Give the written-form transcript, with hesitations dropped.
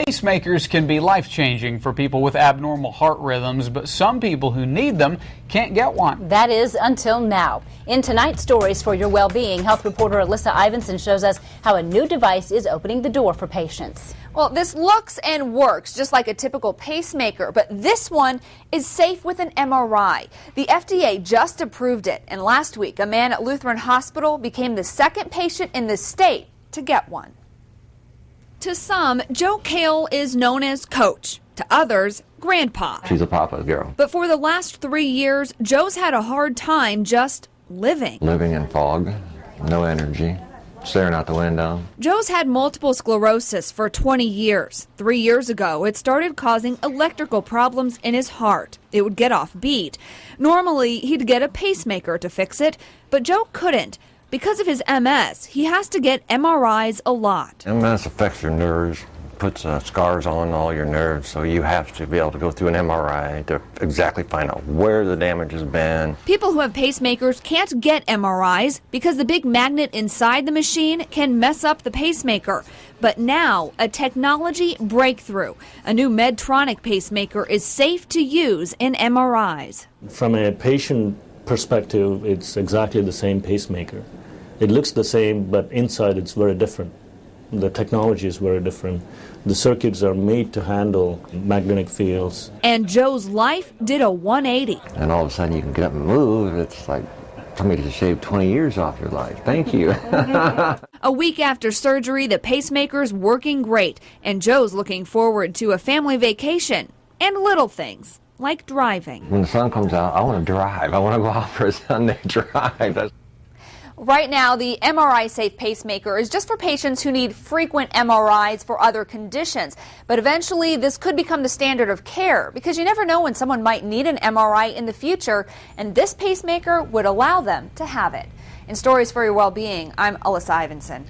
Pacemakers can be life-changing for people with abnormal heart rhythms, but some people who need them can't get one. That is until now. In tonight's Stories for Your Well-Being, health reporter Alyssa Ivinson shows us how a new device is opening the door for patients. Well, this looks and works just like a typical pacemaker, but this one is safe with an MRI. The FDA just approved it, and last week a man at Lutheran Hospital became the second patient in the state to get one. To some, Joe Kale is known as Coach. To others, Grandpa. She's a papa's girl. But for the last 3 years, Joe's had a hard time just living. Living in fog, no energy, staring out the window. Joe's had multiple sclerosis for 20 years. 3 years ago, it started causing electrical problems in his heart. It would get off beat. Normally, he'd get a pacemaker to fix it, but Joe couldn't. Because of his MS, he has to get MRIs a lot. MS affects your nerves, puts scars on all your nerves, so you have to be able to go through an MRI to exactly find out where the damage has been. People who have pacemakers can't get MRIs because the big magnet inside the machine can mess up the pacemaker. But now, a technology breakthrough. A new Medtronic pacemaker is safe to use in MRIs. From a patient perspective, it's exactly the same pacemaker. It looks the same, but inside it's very different. The technology is very different. The circuits are made to handle magnetic fields. And Joe's life did a 180. And all of a sudden you can get up and move. It's like somebody just shaved 20 years off your life. Thank you. A week after surgery, the pacemaker's working great, and Joe's looking forward to a family vacation and little things like driving. When the sun comes out, I want to drive. I want to go out for a Sunday drive. Right now, the MRI-safe pacemaker is just for patients who need frequent MRIs for other conditions. But eventually, this could become the standard of care because you never know when someone might need an MRI in the future, and this pacemaker would allow them to have it. In Stories for Your Well-Being, I'm Alyssa Ivinson.